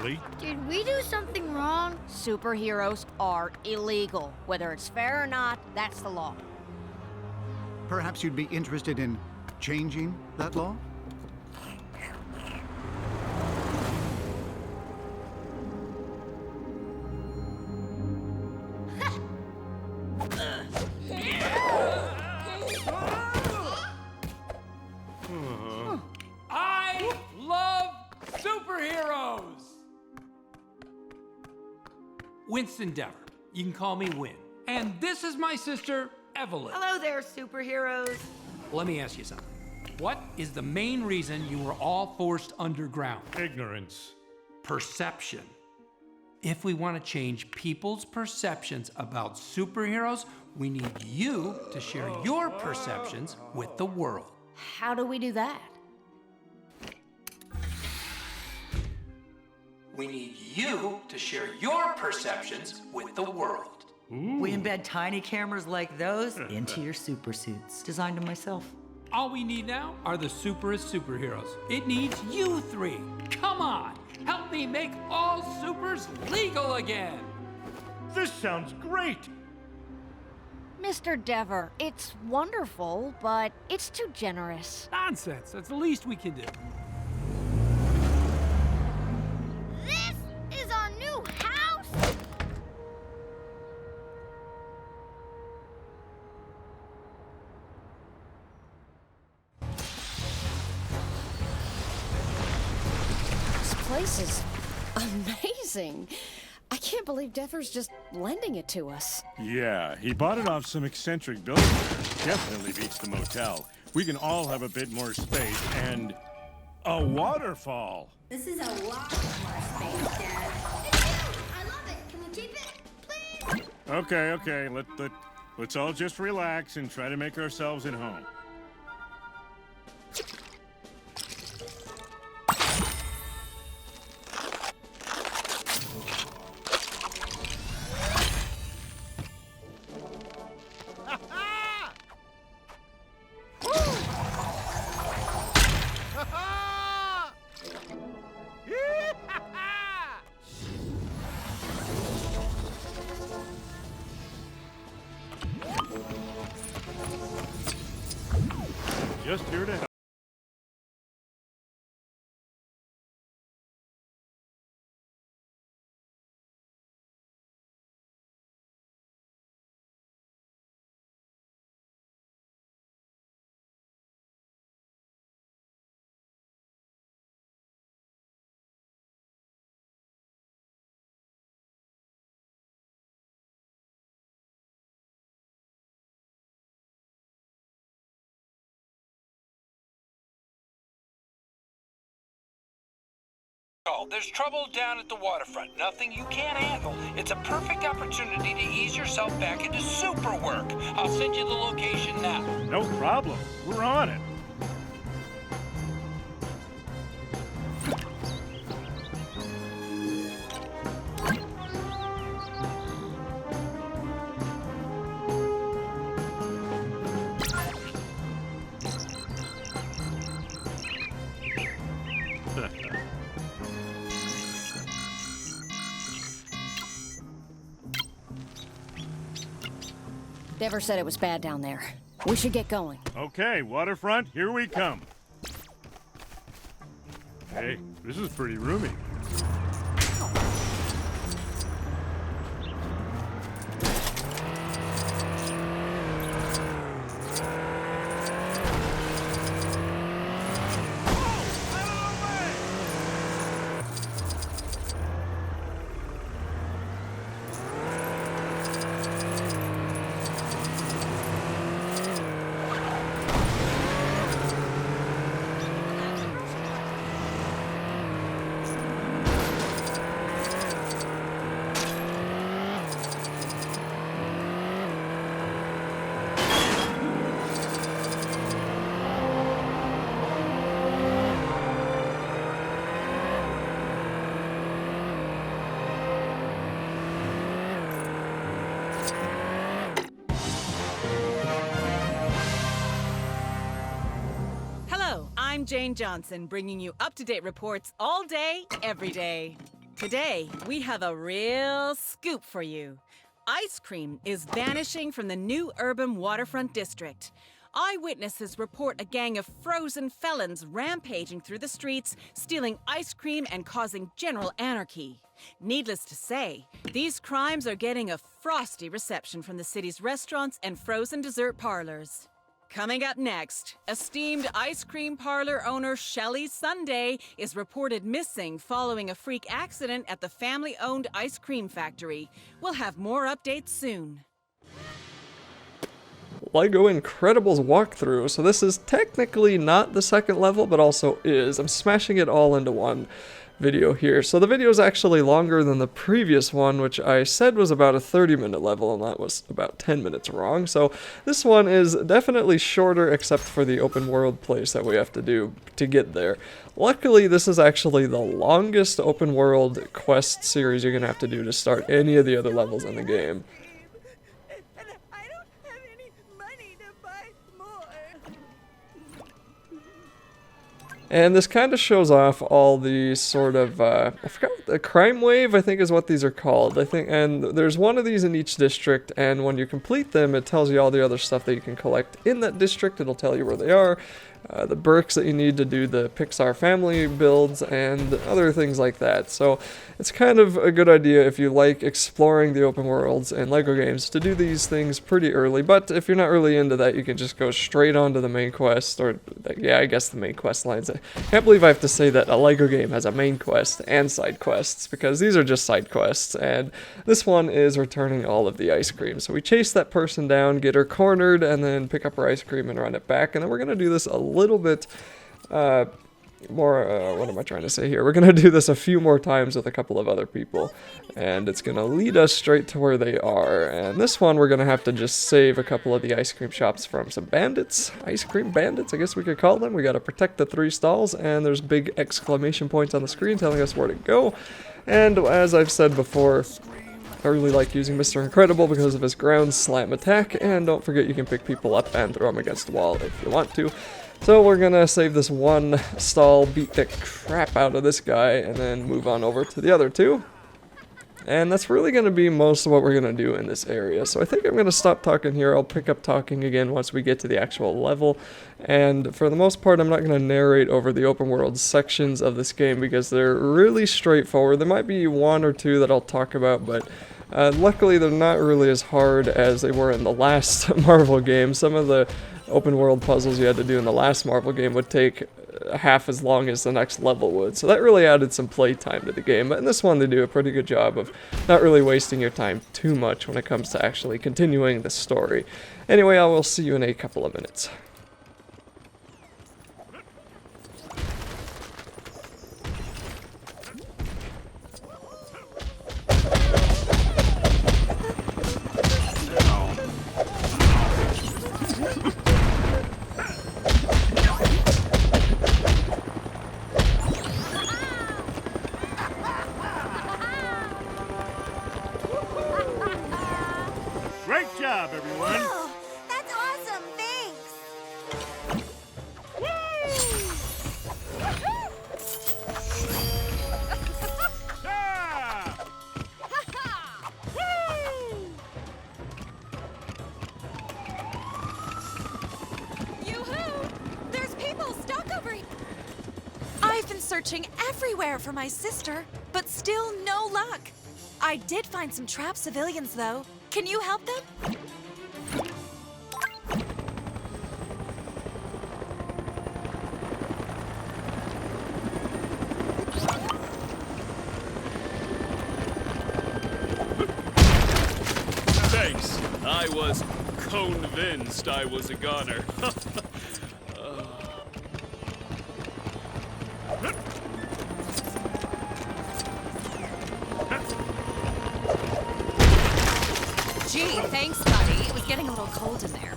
Ellie. Did we do something wrong? Superheroes are illegal. Whether it's fair or not, that's the law. Perhaps you'd be interested in changing that law? I love superheroes! Winston Dever. You can call me Win. And this is my sister, Evelyn. Hello there, superheroes. Let me ask you something. What is the main reason you were all forced underground? Ignorance. Perception. If we want to change people's perceptions about superheroes, we need you to share your perceptions with the world. How do we do that? We need you to share your perceptions with the world. We embed tiny cameras like those into your super suits. Designed them myself. All we need now are the superest superheroes. It needs you three. Come on, help me make all supers legal again. This sounds great. Mr. Dever, it's wonderful, but it's too generous. Nonsense, that's the least we can do. This is our new house? This place is amazing. I can't believe Dever's just lending it to us. Yeah, he bought it off some eccentric builder. Definitely beats the motel. We can all have a bit more space and a waterfall. This is a lot more space, Dad. I love it. Can we keep it? Please? Okay. Let's all just relax and try to make ourselves at home. Just here to help. There's trouble down at the waterfront. Nothing you can't handle. It's a perfect opportunity to ease yourself back into super work. I'll send you the location now. No problem. We're on it. Dever said it was bad down there. We should get going. Okay, waterfront, here we come. Hey, this is pretty roomy. I'm Jane Johnson, bringing you up-to-date reports all day, every day. Today, we have a real scoop for you. Ice cream is vanishing from the new urban waterfront district. Eyewitnesses report a gang of frozen felons rampaging through the streets, stealing ice cream and causing general anarchy. Needless to say, these crimes are getting a frosty reception from the city's restaurants and frozen dessert parlors. Coming up next, esteemed ice cream parlor owner Shelley Sunday is reported missing following a freak accident at the family-owned ice cream factory. We'll have more updates soon. LEGO Incredibles walkthrough. So this is technically not the second level, but also is. I'm smashing it all into one video here. So the video is actually longer than the previous one, which I said was about a 30-minute level, and that was about 10 minutes wrong. So this one is definitely shorter, except for the open world place that we have to do to get there. Luckily, this is actually the longest open world quest series you're gonna have to do to start any of the other levels in the game. And this kind of shows off all the sort of, I forgot, the crime wave, I think is what these are called. I think, and there's one of these in each district, and when you complete them, it tells you all the other stuff that you can collect in that district. It'll tell you where they are, the perks that you need to do the Pixar family builds, and other things like that. So it's kind of a good idea if you like exploring the open worlds in LEGO games to do these things pretty early. But if you're not really into that, you can just go straight on to the main quest, or yeah, I guess the main quest lines. I can't believe I have to say that a LEGO game has a main quest and side quests, because these are just side quests, and this one is returning all of the ice cream. So we chase that person down, get her cornered, and then pick up her ice cream and run it back. And then we're going to do this a little bit more, what am I trying to say here? We're going to do this a few more times with a couple of other people, and it's going to lead us straight to where they are. And this one, we're going to have to just save a couple of the ice cream shops from some bandits, ice cream bandits, I guess we could call them. We got to protect the 3 stalls, and there's big exclamation points on the screen telling us where to go. And as I've said before, I really like using Mr. Incredible because of his ground slam attack, and don't forget you can pick people up and throw them against the wall if you want to. So we're gonna save this one stall, beat the crap out of this guy, and then move on over to the other 2. And that's really gonna be most of what we're gonna do in this area. So I think I'm gonna stop talking here. I'll pick up talking again once we get to the actual level. And for the most part, I'm not gonna narrate over the open world sections of this game because they're really straightforward. There might be 1 or 2 that I'll talk about, but luckily they're not really as hard as they were in the last Marvel game. Some of the open world puzzles you had to do in the last Marvel game would take half as long as the next level would. So that really added some play time to the game. But in this one, they do a pretty good job of not really wasting your time too much when it comes to actually continuing the story. Anyway, I will see you in a couple of minutes. Great job, everyone. Oh, that's awesome. Thanks. Ah! Yoo-hoo! There's people stuck over here. I've been searching everywhere for my sister, but still no luck. I did find some trapped civilians, though. Can you help them? Thanks. I was convinced I was a goner. Gee, thanks, buddy. It was getting a little cold in there.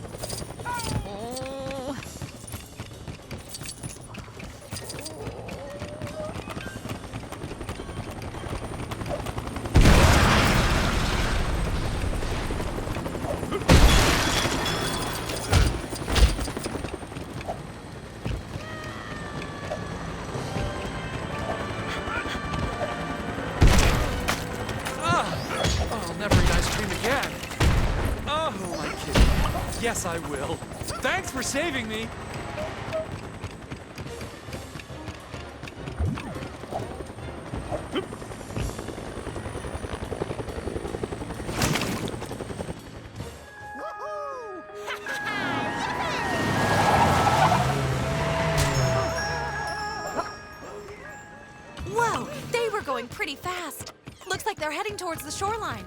Oh. never eat ice cream again. Oh, my kid. Yes, I will. Thanks for saving me. Whoa, they were going pretty fast. Looks like they're heading towards the shoreline.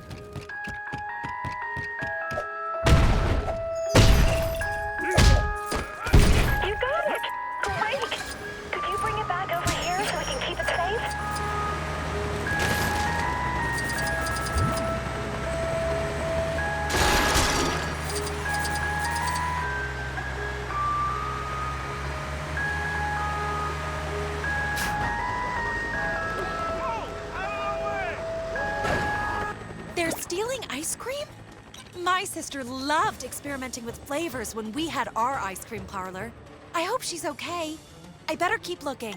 You got it! Great! Could you bring it back over here so we can keep it safe? They're stealing ice cream? My sister loved experimenting with flavors when we had our ice cream parlor. I hope she's okay. I better keep looking.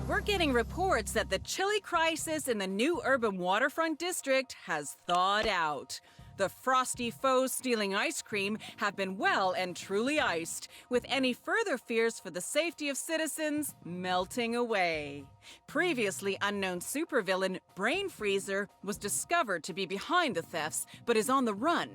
We're getting reports that the chili crisis in the new urban waterfront district has thawed out. The frosty foes stealing ice cream have been well and truly iced, with any further fears for the safety of citizens melting away. Previously unknown supervillain Brain Freezer was discovered to be behind the thefts, but is on the run.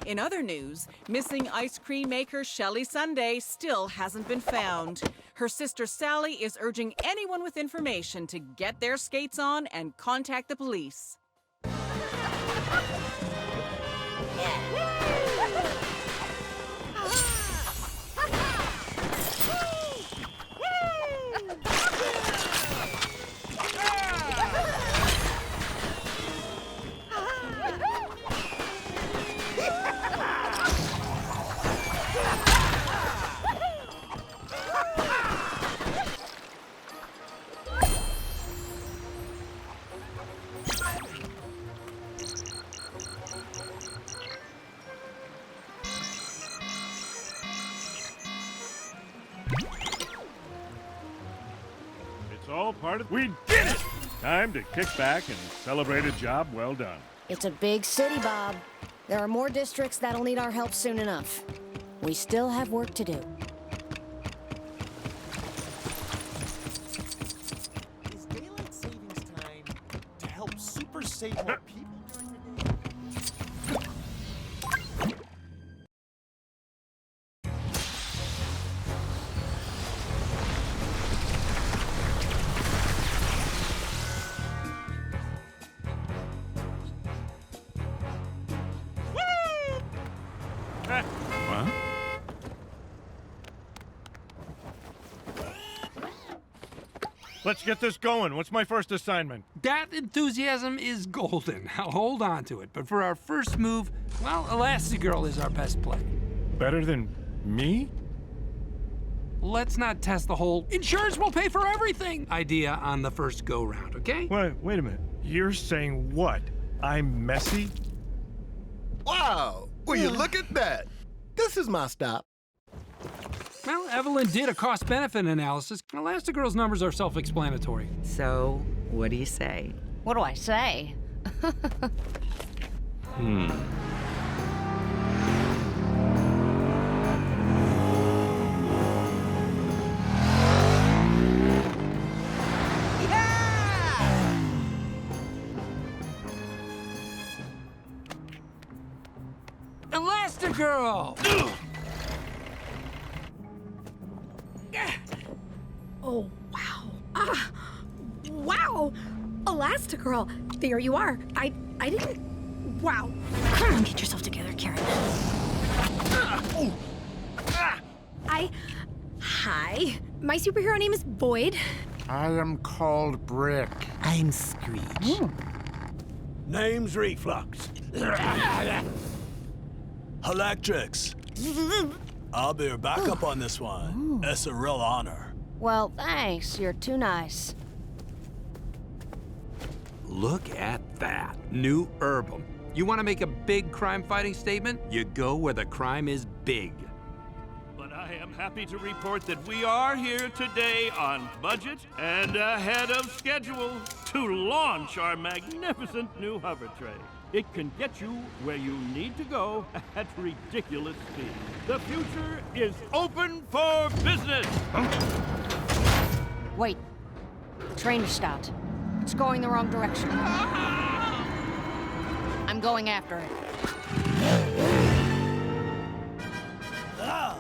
In other news, missing ice cream maker Shelly Sunday still hasn't been found. Her sister Sally is urging anyone with information to get their skates on and contact the police. It's all part of... We did it! Time to kick back and celebrate a job well done. It's a big city, Bob. There are more districts that'll need our help soon enough. We still have work to do. Is daylight savings time to help super save more people during the day? What? Let's get this going. What's my first assignment? That enthusiasm is golden. I'll hold on to it. But for our first move, well, Elastigirl is our best play. Better than me? Let's not test the whole insurance will pay for everything idea on the first go-round, okay? Wait a minute. You're saying what? I'm messy? Wow! Will you look at that? This is my stop. Well, Evelyn did a cost-benefit analysis. Elastigirl's numbers are self-explanatory. So, what do you say? What do I say? Elastigirl! Oh, wow. Wow! Elastigirl, there you are. I didn't... Wow. Come on, get yourself together, Karen. Hi. My superhero name is Boyd. I am called Brick. I'm Screech. Name's Reflux. Electrics. I'll be your backup on this one. It's a real honor. Well, thanks. You're too nice. Look at that. New Herbum. You want to make a big crime-fighting statement? You go where the crime is big. But I am happy to report that we are here today on budget and ahead of schedule to launch our magnificent new hover train. It can get you where you need to go at ridiculous speed. The future is open for business. Wait. The train is stopped. It's going the wrong direction. I'm going after it. Huh?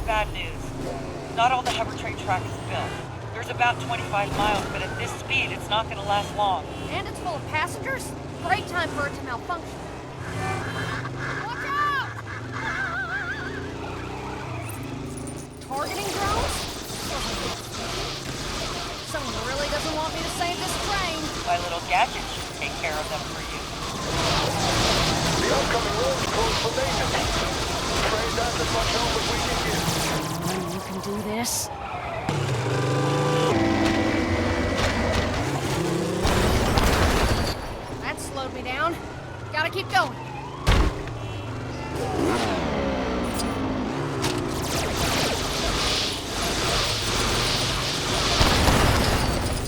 Bad news. Not all the hover train track is built. There's about 25 miles, but at this speed, it's not going to last long. And it's full of passengers? Great time for it to malfunction. Watch out! Targeting drones? Someone really doesn't want me to save this train. My little gadget should take care of them for you. The upcoming road is closed for maintenance. Train that's as much help as we can give. You can do this. That slowed me down. Gotta keep going.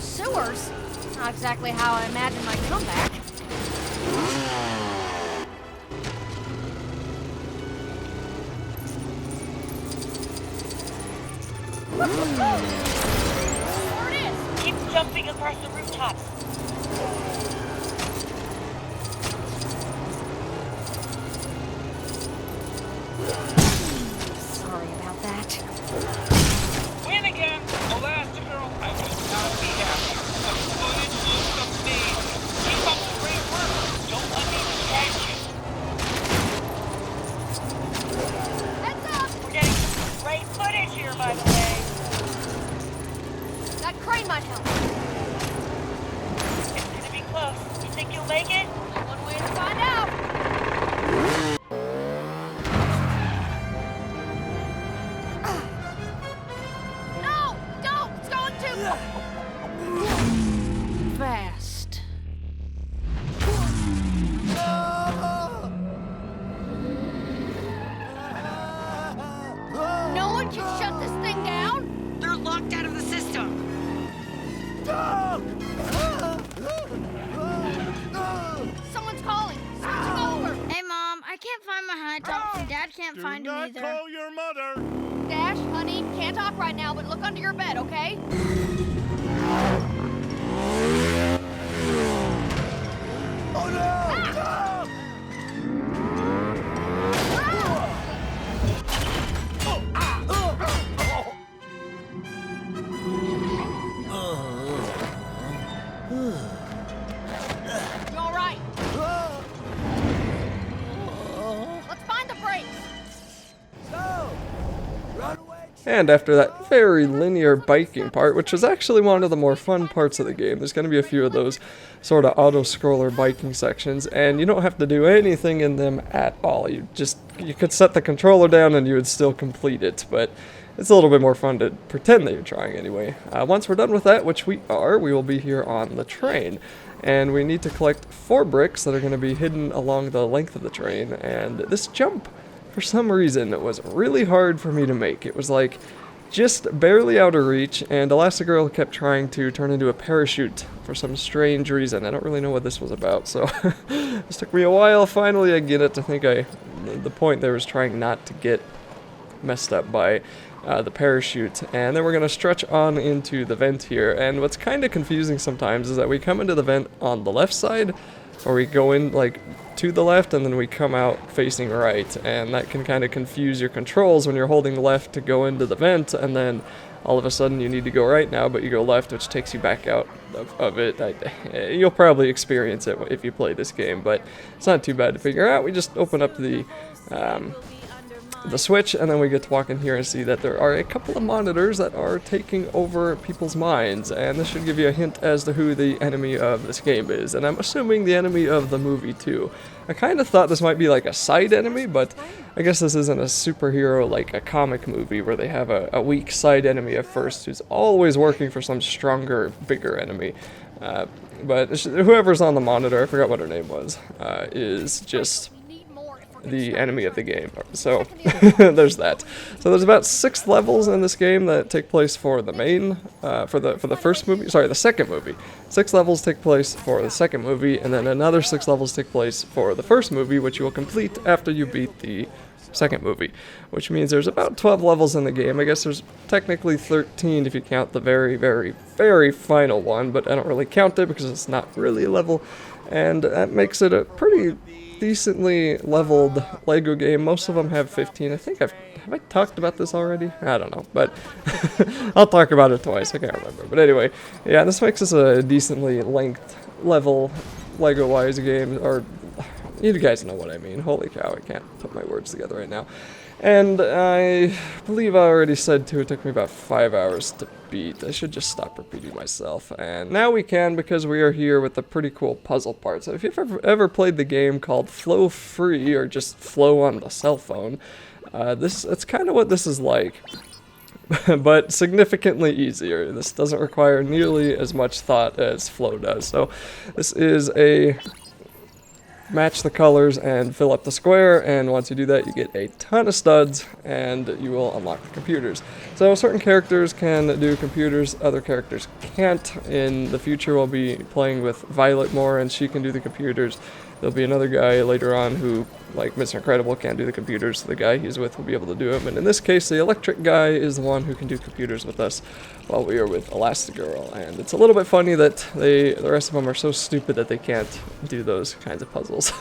Sewers? Not exactly how I imagined my comeback. There it is! Keep jumping across the rooftops. Sorry about that. Win again! Elastigirl, I will not be happy. The footage looks amazing. Keep up the great work. Don't let me distract you. Heads up! We're getting some great footage here, by the way. That crane might help. It's gonna be close. You think you'll make it? One way to find out. No! Don't! It's going too fast. No one can shut this thing down? They're locked out of the system. Someone's calling. Switching over. Hey, Mom, I can't find my high tops and Dad can't find them either. Call your mother. Dash, honey, can't talk right now, but look under your bed, okay? Oh no! You all right? Let's find the brakes. And after that very linear biking part, which was actually one of the more fun parts of the game, there's going to be a few of those sort of auto-scroller biking sections, and you don't have to do anything in them at all. You could set the controller down and you would still complete it, but it's a little bit more fun to pretend that you're trying anyway. Once we're done with that, which we are, we will be here on the train. And we need to collect 4 bricks that are going to be hidden along the length of the train, and this jump, for some reason, it was really hard for me to make. It was like just barely out of reach, and Elastigirl kept trying to turn into a parachute for some strange reason. I don't really know what this was about, so this took me a while. Finally I get it. I think the point there was trying not to get messed up by the parachute, and then we're going to stretch on into the vent here. And what's kind of confusing sometimes is that we come into the vent on the left side, or we go in like to the left and then we come out facing right, and that can kind of confuse your controls when you're holding left to go into the vent, and then all of a sudden you need to go right now, but you go left, which takes you back out of it. You'll probably experience it if you play this game, but it's not too bad to figure out. We just open up the the switch, and then we get to walk in here and see that there are a couple of monitors that are taking over people's minds, and this should give you a hint as to who the enemy of this game is, and I'm assuming the enemy of the movie too. I kind of thought this might be like a side enemy, but I guess this isn't a superhero like a comic movie where they have a weak side enemy at first who's always working for some stronger, bigger enemy. But whoever's on the monitor, I forgot what her name was, is just the enemy of the game. So there's that. So there's about 6 levels in this game that take place for the main, for the first movie. Sorry, the second movie. 6 levels take place for the second movie, and then another 6 levels take place for the first movie, which you will complete after you beat the second movie, which means there's about 12 levels in the game. I guess there's technically 13 if you count the very, very, very final one, but I don't really count it because it's not really a level, and that makes it a pretty decently leveled Lego game. Most of them have 15. I think have I talked about this already? I don't know, but I'll talk about it twice. I can't remember. But anyway, yeah, this makes this a decently length level Lego-wise game, or you guys know what I mean. Holy cow, I can't put my words together right now. And I believe I already said too, it took me about 5 hours to beat. I should just stop repeating myself. And now we can, because we are here with the pretty cool puzzle part. So if you've ever played the game called Flow Free, or just Flow on the cell phone, that's kind of what this is like. But significantly easier. This doesn't require nearly as much thought as Flow does. So this is a match the colors and fill up the square, and once you do that you get a ton of studs and you will unlock the computers. So certain characters can do computers, other characters can't. In the future we'll be playing with Violet more, and she can do the computers. There'll be another guy later on who, like Mr. Incredible, can't do the computers, so the guy he's with will be able to do them. And in this case, the electric guy is the one who can do computers with us while we are with Elastigirl. And it's a little bit funny that the rest of them are so stupid that they can't do those kinds of puzzles.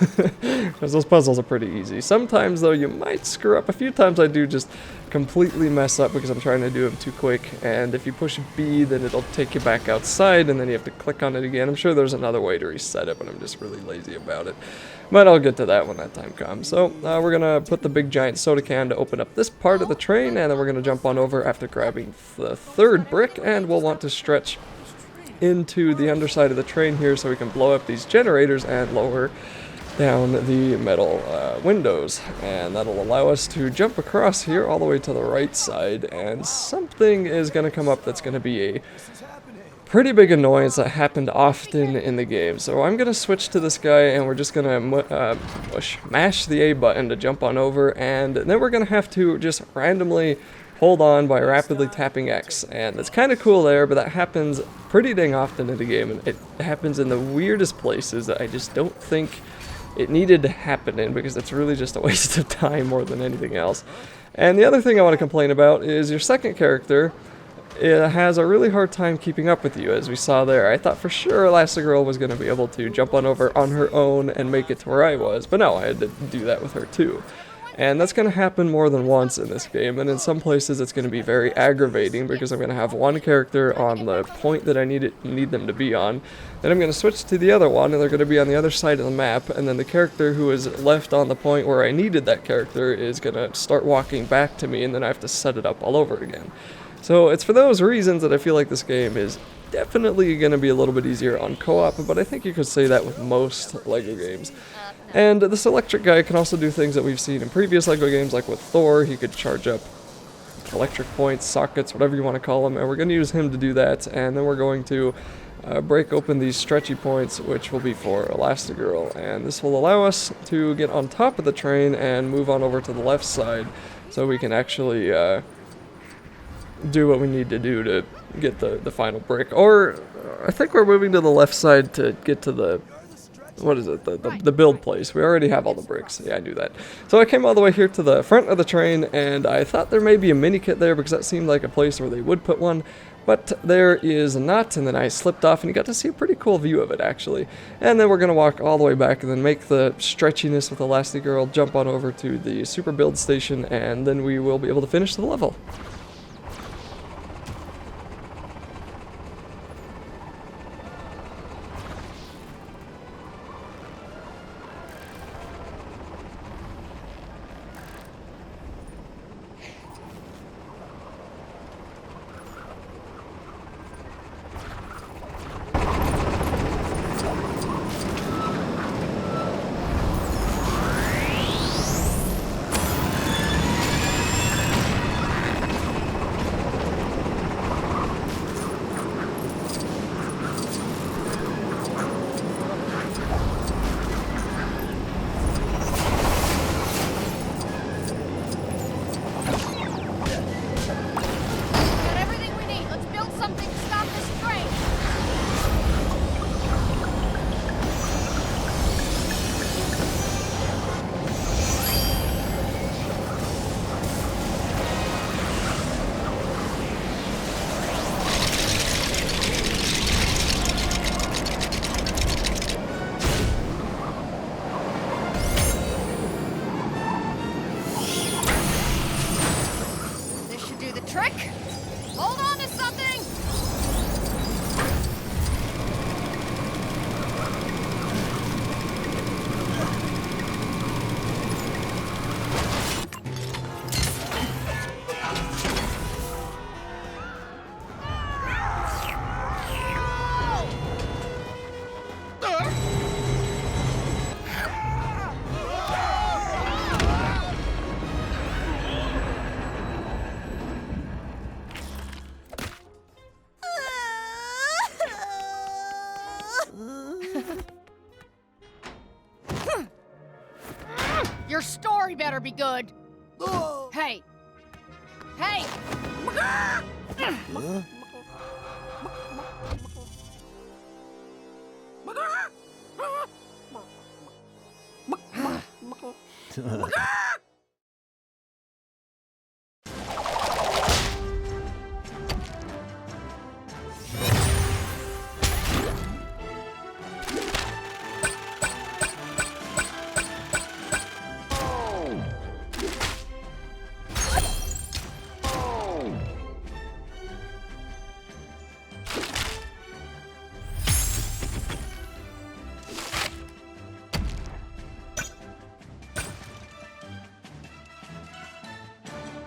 Because those puzzles are pretty easy. Sometimes, though, you might screw up. A few times I do just completely mess up because I'm trying to do them too quick, and if you push B then it'll take you back outside and then you have to click on it again. I'm sure there's another way to reset it, but I'm just really lazy about it. But I'll get to that when that time comes. So we're gonna put the big giant soda can to open up this part of the train, and then we're gonna jump on over after grabbing the third brick, and we'll want to stretch into the underside of the train here so we can blow up these generators and lower down the metal windows, and that'll allow us to jump across here all the way to the right side, and something is going to come up that's going to be a pretty big annoyance that happened often in the game. So I'm going to switch to this guy, and we're just going to mash the A button to jump on over, and then we're going to have to just randomly hold on by rapidly tapping X, and it's kind of cool there, but that happens pretty dang often in the game, and it happens in the weirdest places that I just don't think it needed to happen in, because it's really just a waste of time more than anything else. And the other thing I want to complain about is your second character. It has a really hard time keeping up with you, as we saw there. I thought for sure Elastigirl was going to be able to jump on over on her own and make it to where I was, but no, I had to do that with her too. And that's going to happen more than once in this game, and in some places it's going to be very aggravating because I'm going to have one character on the point that I need them to be on, then I'm going to switch to the other one, and they're going to be on the other side of the map, and then the character who is left on the point where I needed that character is going to start walking back to me, and then I have to set it up all over again. So it's for those reasons that I feel like this game is definitely going to be a little bit easier on co-op, but I think you could say that with most LEGO games. And this electric guy can also do things that we've seen in previous LEGO games, like with Thor. He could charge up electric points, sockets, whatever you want to call them, and we're going to use him to do that, and then we're going to break open these stretchy points, which will be for Elastigirl, and this will allow us to get on top of the train and move on over to the left side, so we can actually do what we need to do to get the final brick. Or I think we're moving to the left side to get to the, what is it, the build place. We already have all the bricks. Yeah, I knew that. So I came all the way here to the front of the train, and I thought there may be a mini kit there because that seemed like a place where they would put one, but there is not, and then I slipped off and you got to see a pretty cool view of it actually. And then we're going to walk all the way back and then make the stretchiness with Elastigirl, jump on over to the super build station, and then we will be able to finish the level. Trick! Hold on to something! Your story better be good. Hey. Hey.